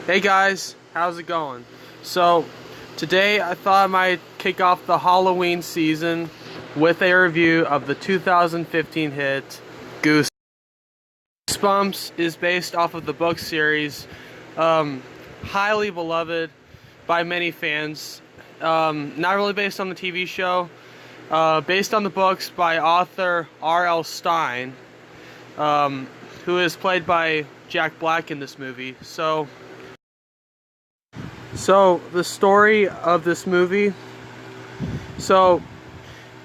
Hey guys, how's it going? So, today I thought I might kick off the Halloween season with a review of the 2015 hit Goosebumps. Goosebumps is based off of the book series, highly beloved by many fans. Not really based on the TV show, based on the books by author R.L. Stine, who is played by Jack Black in this movie. So the story of this movie.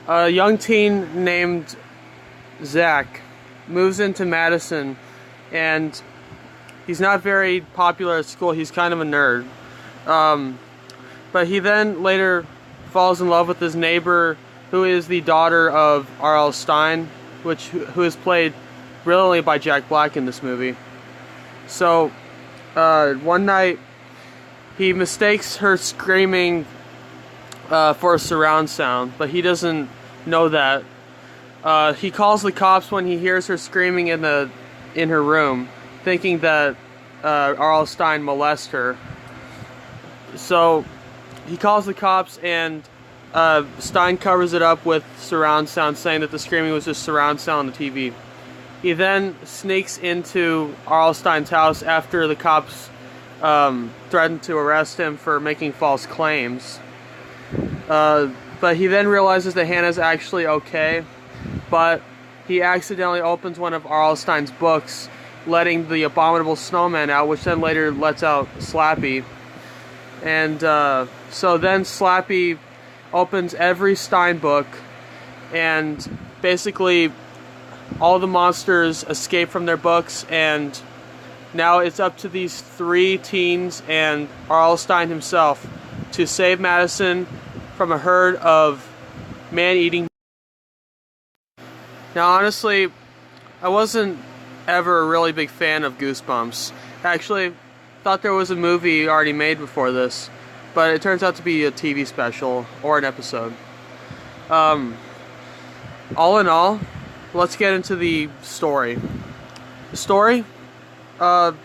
A young teen named Zach moves into Madison, and he's not very popular at school. He's kind of a nerd. But he then later falls in love with his neighbor, who is the daughter of R.L. Stine, who is played brilliantly by Jack Black in this movie. So one night, he mistakes her screaming for a surround sound, but he doesn't know that. He calls the cops when he hears her screaming in her room, thinking that R.L. Stine molested her. So he calls the cops, and Stine covers it up with surround sound, saying that the screaming was just surround sound on the TV. He then sneaks into R.L. Stine's house after the cops threatened to arrest him for making false claims. But he then realizes that Hannah's actually okay, but he accidentally opens one of R.L. Stine's books, letting the abominable snowman out, which then later lets out Slappy. And so then Slappy opens every Stine book, and basically all the monsters escape from their books, and now it's up to these three teens and R.L. Stine himself to save Madison from a herd of man-eating. Now, honestly, I wasn't ever a really big fan of Goosebumps. Actually, thought there was a movie already made before this, but it turns out to be a TV special or an episode. All in all, let's get into the story. The story? I'm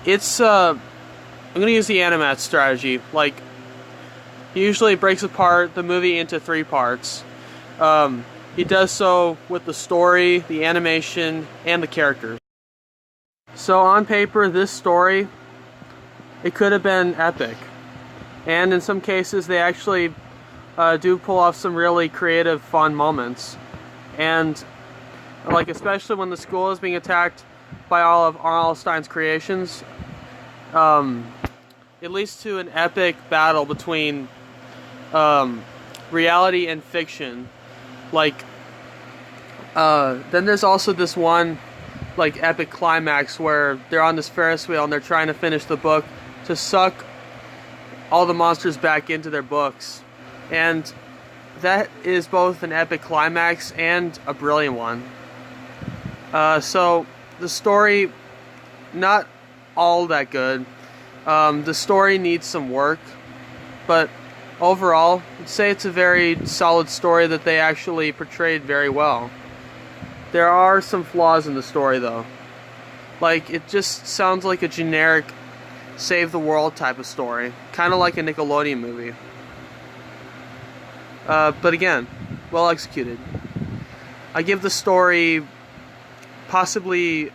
gonna use the Animat strategy. Like, he usually breaks apart the movie into 3 parts. He does so with the story, the animation, and the characters. So on paper, this story, it could have been epic. And in some cases, they actually do pull off some really creative, fun moments. And, like, especially when the school is being attacked by all of R.L. Stine's creations, it leads to an epic battle between reality and fiction. Like, then there's also this one, like, epic climax where they're on this Ferris wheel and they're trying to finish the book to suck all the monsters back into their books. And that is both an epic climax and a brilliant one. So the story, not all that good. The story needs some work, but overall, I'd say it's a very solid story that they actually portrayed very well. There are some flaws in the story, though. Like, it just sounds like a generic save the world type of story, kind of like a Nickelodeon movie. But again, well executed. I give the story possibly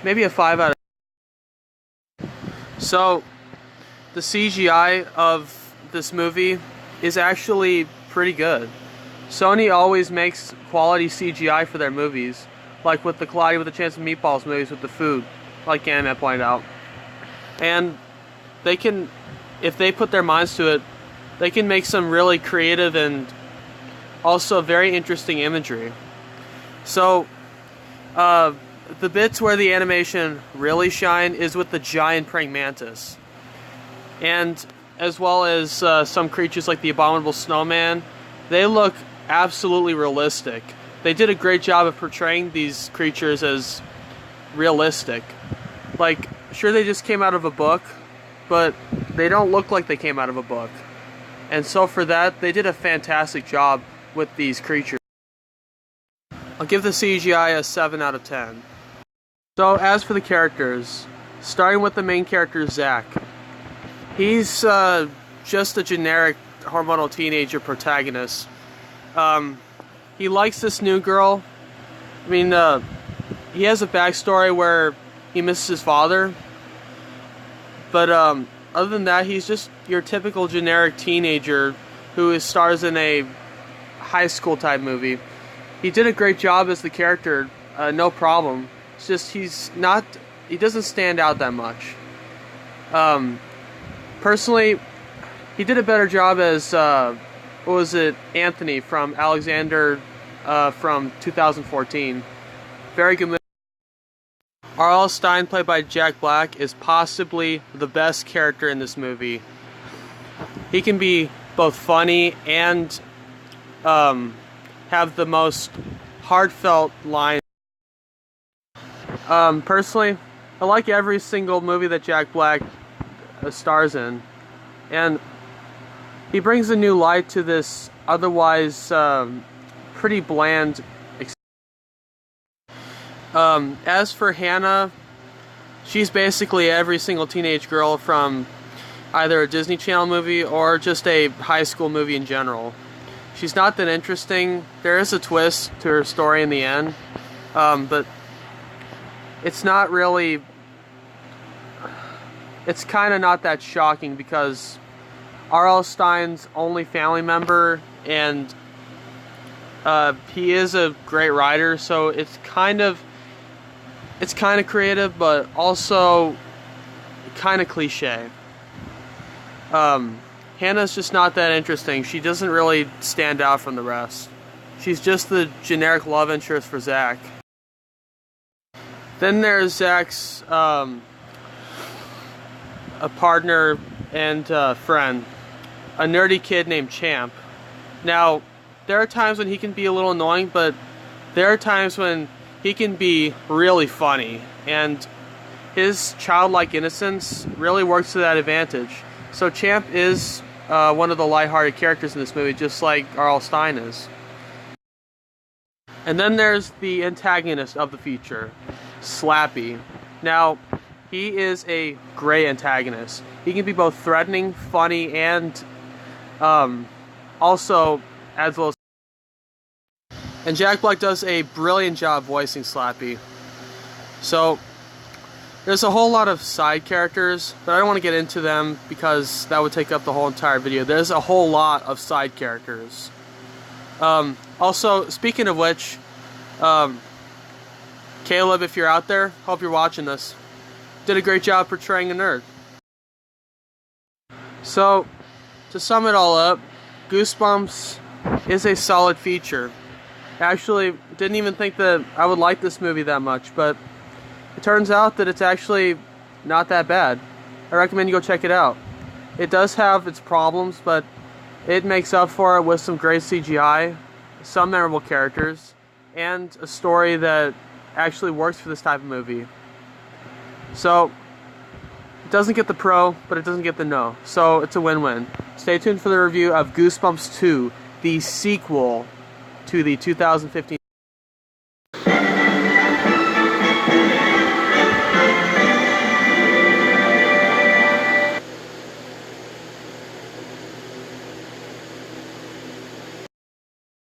maybe a 5 out of. So the CGI of this movie is actually pretty good. Sony always makes quality CGI for their movies, like with the Cloudy with a Chance of Meatballs movies with the food, like Animat pointed out. And they can, if they put their minds to it, they can make some really creative and also very interesting imagery. So the bits where the animation really shine is with the giant praying mantis, and as well as some creatures like the abominable snowman. They look absolutely realistic. They did a great job of portraying these creatures as realistic. Like, sure, they just came out of a book, but they don't look like they came out of a book. And so for that, they did a fantastic job with these creatures. I'll give the CGI a 7 out of 10. So as for the characters, starting with the main character, Zach. He's just a generic hormonal teenager protagonist. He likes this new girl. I mean, he has a backstory where he misses his father. But other than that, he's just your typical generic teenager who stars in a high school type movie. He did a great job as the character, no problem. It's just he doesn't stand out that much. Personally, he did a better job as, Anthony from Alexander from 2014. Very good movie. R.L. Stine, played by Jack Black, is possibly the best character in this movie. He can be both funny and have the most heartfelt lines. Personally, I like every single movie that Jack Black stars in, and he brings a new light to this otherwise pretty bland. As for Hannah, she's basically every single teenage girl from either a Disney Channel movie or just a high school movie in general. She's not that interesting. There is a twist to her story in the end, but it's not really... It's kind of not that shocking because R.L. Stine's only family member, and he is a great writer, so it's kind of creative, but also kind of cliche. Hannah's just not that interesting. She doesn't really stand out from the rest. She's just the generic love interest for Zach. Then there's Zach's a partner and friend, a nerdy kid named Champ. Now, there are times when he can be a little annoying, but there are times when he can be really funny, and his childlike innocence really works to that advantage. So Champ is one of the lighthearted characters in this movie, just like R.L. Stine is. And then there's the antagonist of the feature, Slappy. Now, he is a great antagonist. He can be both threatening, funny, and also adds a little... And Jack Black does a brilliant job voicing Slappy. So, there's a whole lot of side characters, but I don't want to get into them because that would take up the whole entire video. There's a whole lot of side characters. Also, speaking of which, Caleb, if you're out there, hope you're watching this. Did a great job portraying a nerd. So, to sum it all up, Goosebumps is a solid feature. Actually, didn't even think that I would like this movie that much, but it turns out that it's actually not that bad. I recommend you go check it out. It does have its problems, but it makes up for it with some great CGI, some memorable characters, and a story that actually works for this type of movie. So, it doesn't get the pro, but it doesn't get the no. So, it's a win-win. Stay tuned for the review of Goosebumps 2, the sequel to the 2015